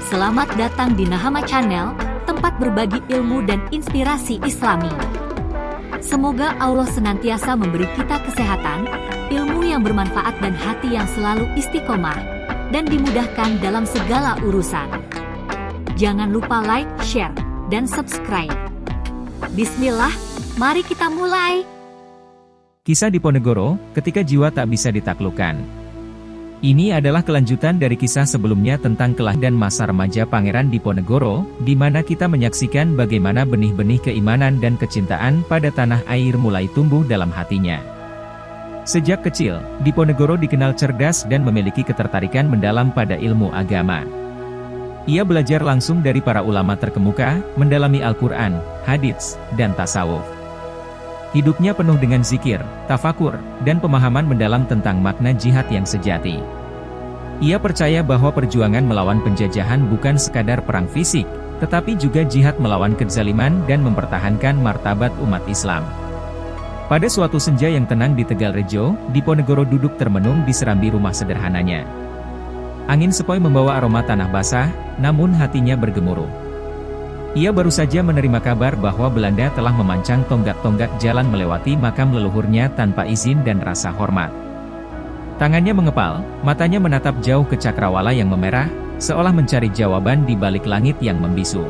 Selamat datang di Nahama Channel, tempat berbagi ilmu dan inspirasi Islami. Semoga Allah senantiasa memberi kita kesehatan, ilmu yang bermanfaat dan hati yang selalu istiqomah, dan dimudahkan dalam segala urusan. Jangan lupa like, share, dan subscribe. Bismillah, mari kita mulai. Kisah Diponegoro, ketika jiwa tak bisa ditaklukkan. Ini adalah kelanjutan dari kisah sebelumnya tentang kelah dan masa remaja Pangeran Diponegoro, di mana kita menyaksikan bagaimana benih-benih keimanan dan kecintaan pada tanah air mulai tumbuh dalam hatinya. Sejak kecil, Diponegoro dikenal cerdas dan memiliki ketertarikan mendalam pada ilmu agama. Ia belajar langsung dari para ulama terkemuka, mendalami Al-Quran, hadits, dan tasawuf. Hidupnya penuh dengan zikir, tafakur, dan pemahaman mendalam tentang makna jihad yang sejati. Ia percaya bahwa perjuangan melawan penjajahan bukan sekadar perang fisik, tetapi juga jihad melawan kezaliman dan mempertahankan martabat umat Islam. Pada suatu senja yang tenang di Tegalrejo, Diponegoro duduk termenung di serambi rumah sederhananya. Angin sepoi membawa aroma tanah basah, namun hatinya bergemuruh. Ia baru saja menerima kabar bahwa Belanda telah memancang tonggak-tonggak jalan melewati makam leluhurnya tanpa izin dan rasa hormat. Tangannya mengepal, matanya menatap jauh ke cakrawala yang memerah, seolah mencari jawaban di balik langit yang membisu.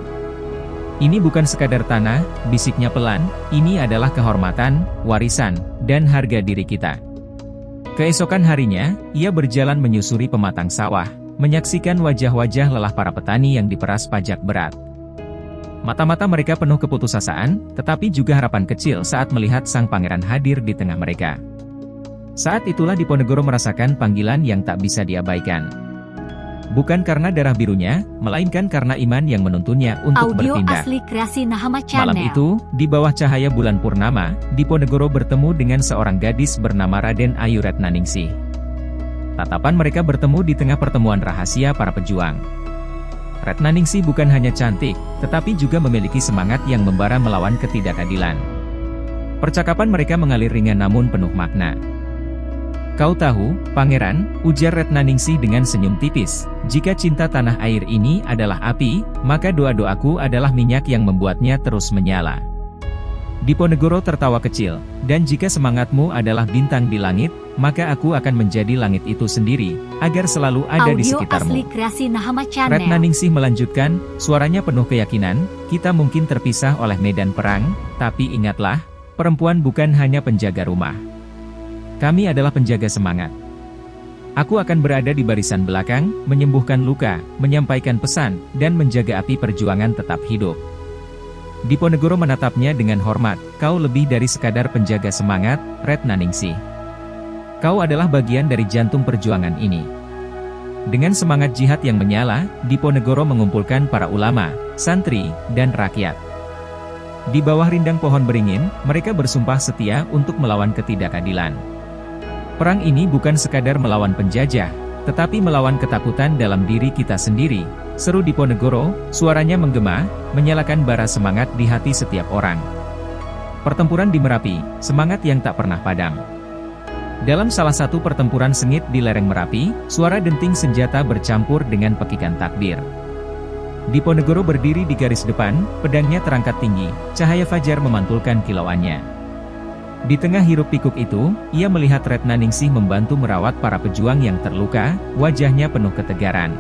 Ini bukan sekadar tanah, bisiknya pelan, ini adalah kehormatan, warisan, dan harga diri kita. Keesokan harinya, ia berjalan menyusuri pematang sawah, menyaksikan wajah-wajah lelah para petani yang diperas pajak berat. Mata-mata mereka penuh keputusasaan, tetapi juga harapan kecil saat melihat sang pangeran hadir di tengah mereka. Saat itulah Diponegoro merasakan panggilan yang tak bisa diabaikan. Bukan karena darah birunya, melainkan karena iman yang menuntunnya untuk Audio bertindak. asli kreasi Nahama Channel. Malam itu, di bawah cahaya bulan purnama, Diponegoro bertemu dengan seorang gadis bernama Raden Ayu Retnaningsih. Tatapan mereka bertemu di tengah pertemuan rahasia para pejuang. Retnaningsih bukan hanya cantik, tetapi juga memiliki semangat yang membara melawan ketidakadilan. Percakapan mereka mengalir ringan namun penuh makna. "Kau tahu, Pangeran," ujar Retnaningsih dengan senyum tipis, "jika cinta tanah air ini adalah api, maka doa-doaku adalah minyak yang membuatnya terus menyala." Diponegoro tertawa kecil, "Dan jika semangatmu adalah bintang di langit, maka aku akan menjadi langit itu sendiri, agar selalu ada di sekitarmu." Audio asli kreasi Nahama Channel. Retnaningsih melanjutkan, suaranya penuh keyakinan, "Kita mungkin terpisah oleh medan perang, tapi ingatlah, perempuan bukan hanya penjaga rumah. Kami adalah penjaga semangat. Aku akan berada di barisan belakang, menyembuhkan luka, menyampaikan pesan, dan menjaga api perjuangan tetap hidup." Diponegoro menatapnya dengan hormat, "Kau lebih dari sekadar penjaga semangat, Retnaningsih. Kau adalah bagian dari jantung perjuangan ini." Dengan semangat jihad yang menyala, Diponegoro mengumpulkan para ulama, santri, dan rakyat. Di bawah rindang pohon beringin, mereka bersumpah setia untuk melawan ketidakadilan. "Perang ini bukan sekadar melawan penjajah, tetapi melawan ketakutan dalam diri kita sendiri," seru Diponegoro, suaranya menggema, menyalakan bara semangat di hati setiap orang. Pertempuran di Merapi, semangat yang tak pernah padam. Dalam salah satu pertempuran sengit di lereng Merapi, suara denting senjata bercampur dengan pekikan takbir. Diponegoro berdiri di garis depan, pedangnya terangkat tinggi, cahaya fajar memantulkan kilauannya. Di tengah hiruk pikuk itu, ia melihat Retnaningsih membantu merawat para pejuang yang terluka, wajahnya penuh ketegaran.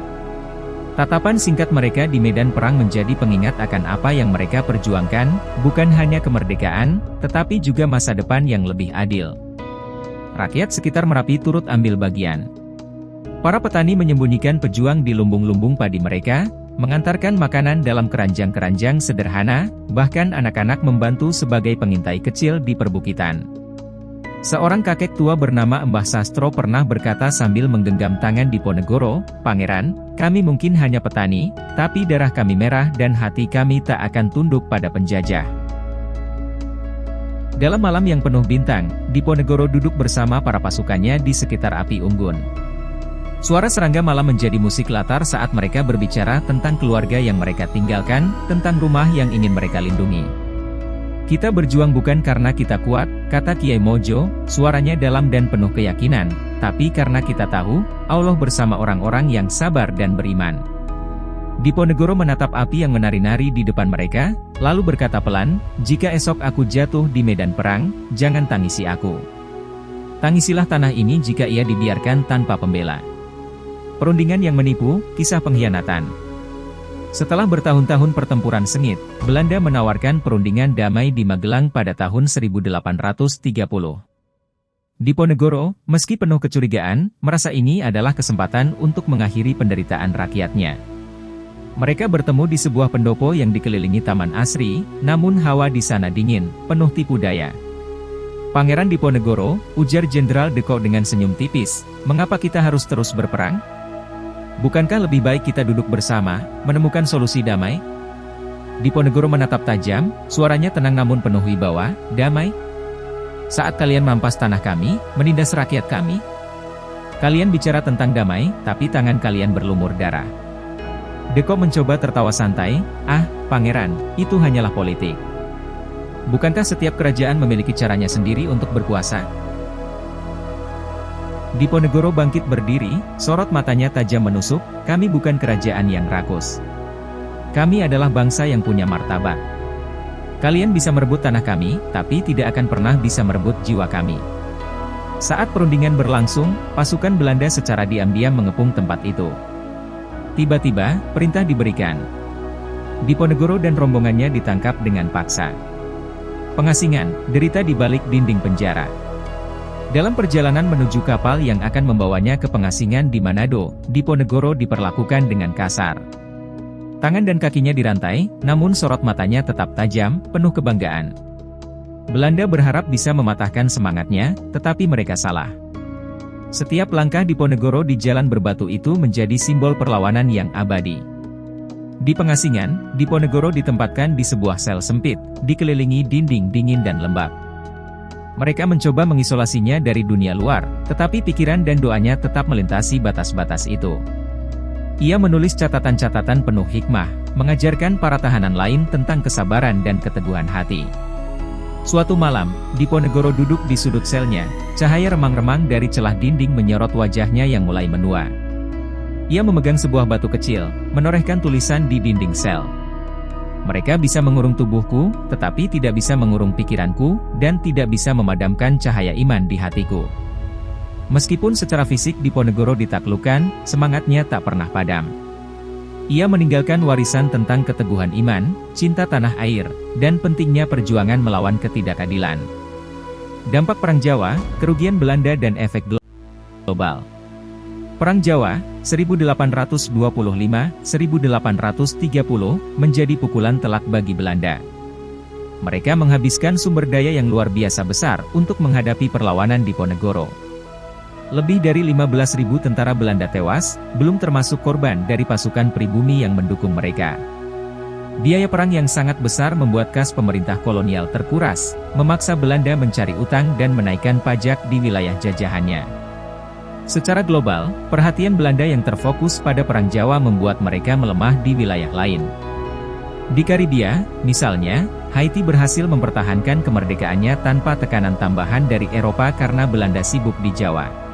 Tatapan singkat mereka di medan perang menjadi pengingat akan apa yang mereka perjuangkan, bukan hanya kemerdekaan, tetapi juga masa depan yang lebih adil. Rakyat sekitar Merapi turut ambil bagian. Para petani menyembunyikan pejuang di lumbung-lumbung padi mereka, mengantarkan makanan dalam keranjang-keranjang sederhana, bahkan anak-anak membantu sebagai pengintai kecil di perbukitan. Seorang kakek tua bernama Mbah Sastro pernah berkata sambil menggenggam tangan Diponegoro, "Pangeran, kami mungkin hanya petani, tapi darah kami merah dan hati kami tak akan tunduk pada penjajah." Dalam malam yang penuh bintang, Diponegoro duduk bersama para pasukannya di sekitar api unggun. Suara serangga malam menjadi musik latar saat mereka berbicara tentang keluarga yang mereka tinggalkan, tentang rumah yang ingin mereka lindungi. "Kita berjuang bukan karena kita kuat," kata Kiai Mojo, suaranya dalam dan penuh keyakinan, "tapi karena kita tahu, Allah bersama orang-orang yang sabar dan beriman." Diponegoro menatap api yang menari-nari di depan mereka, lalu berkata pelan, "Jika esok aku jatuh di medan perang, jangan tangisi aku. Tangisilah tanah ini jika ia dibiarkan tanpa pembela." Perundingan yang menipu, kisah pengkhianatan. Setelah bertahun-tahun pertempuran sengit, Belanda menawarkan perundingan damai di Magelang pada tahun 1830. Diponegoro, meski penuh kecurigaan, merasa ini adalah kesempatan untuk mengakhiri penderitaan rakyatnya. Mereka bertemu di sebuah pendopo yang dikelilingi taman asri, namun hawa di sana dingin, penuh tipu daya. "Pangeran Diponegoro," ujar Jenderal de Kock dengan senyum tipis, "mengapa kita harus terus berperang? Bukankah lebih baik kita duduk bersama, menemukan solusi damai?" Diponegoro menatap tajam, suaranya tenang namun penuh wibawa, "Damai? Saat kalian mampas tanah kami, menindas rakyat kami? Kalian bicara tentang damai, tapi tangan kalian berlumur darah." De Kock mencoba tertawa santai, "Ah, pangeran, itu hanyalah politik. Bukankah setiap kerajaan memiliki caranya sendiri untuk berkuasa?" Diponegoro bangkit berdiri, sorot matanya tajam menusuk, "Kami bukan kerajaan yang rakus. Kami adalah bangsa yang punya martabat. Kalian bisa merebut tanah kami, tapi tidak akan pernah bisa merebut jiwa kami." Saat perundingan berlangsung, pasukan Belanda secara diam-diam mengepung tempat itu. Tiba-tiba, perintah diberikan. Diponegoro dan rombongannya ditangkap dengan paksa. Pengasingan, derita di balik dinding penjara. Dalam perjalanan menuju kapal yang akan membawanya ke pengasingan di Manado, Diponegoro diperlakukan dengan kasar. Tangan dan kakinya dirantai, namun sorot matanya tetap tajam, penuh kebanggaan. Belanda berharap bisa mematahkan semangatnya, tetapi mereka salah. Setiap langkah Diponegoro di jalan berbatu itu menjadi simbol perlawanan yang abadi. Di pengasingan, Diponegoro ditempatkan di sebuah sel sempit, dikelilingi dinding dingin dan lembab. Mereka mencoba mengisolasinya dari dunia luar, tetapi pikiran dan doanya tetap melintasi batas-batas itu. Ia menulis catatan-catatan penuh hikmah, mengajarkan para tahanan lain tentang kesabaran dan keteguhan hati. Suatu malam, Diponegoro duduk di sudut selnya, cahaya remang-remang dari celah dinding menyorot wajahnya yang mulai menua. Ia memegang sebuah batu kecil, menorehkan tulisan di dinding sel. "Mereka bisa mengurung tubuhku, tetapi tidak bisa mengurung pikiranku, dan tidak bisa memadamkan cahaya iman di hatiku." Meskipun secara fisik Diponegoro ditaklukkan, semangatnya tak pernah padam. Ia meninggalkan warisan tentang keteguhan iman, cinta tanah air, dan pentingnya perjuangan melawan ketidakadilan. Dampak Perang Jawa, kerugian Belanda dan efek global. Perang Jawa, 1825-1830, menjadi pukulan telak bagi Belanda. Mereka menghabiskan sumber daya yang luar biasa besar untuk menghadapi perlawanan Diponegoro. Lebih dari 15.000 tentara Belanda tewas, belum termasuk korban dari pasukan pribumi yang mendukung mereka. Biaya perang yang sangat besar membuat kas pemerintah kolonial terkuras, memaksa Belanda mencari utang dan menaikkan pajak di wilayah jajahannya. Secara global, perhatian Belanda yang terfokus pada Perang Jawa membuat mereka melemah di wilayah lain. Di Karibia, misalnya, Haiti berhasil mempertahankan kemerdekaannya tanpa tekanan tambahan dari Eropa karena Belanda sibuk di Jawa.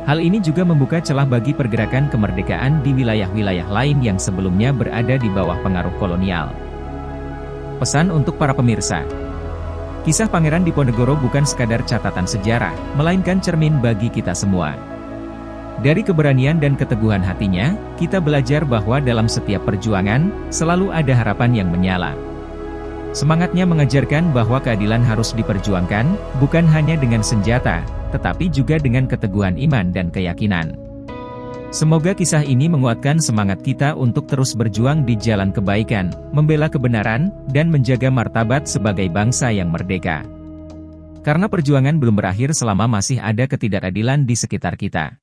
Hal ini juga membuka celah bagi pergerakan kemerdekaan di wilayah-wilayah lain yang sebelumnya berada di bawah pengaruh kolonial. Pesan untuk para pemirsa. Kisah Pangeran Diponegoro bukan sekadar catatan sejarah, melainkan cermin bagi kita semua. Dari keberanian dan keteguhan hatinya, kita belajar bahwa dalam setiap perjuangan, selalu ada harapan yang menyala. Semangatnya mengajarkan bahwa keadilan harus diperjuangkan, bukan hanya dengan senjata, tetapi juga dengan keteguhan iman dan keyakinan. Semoga kisah ini menguatkan semangat kita untuk terus berjuang di jalan kebaikan, membela kebenaran, dan menjaga martabat sebagai bangsa yang merdeka. Karena perjuangan belum berakhir selama masih ada ketidakadilan di sekitar kita.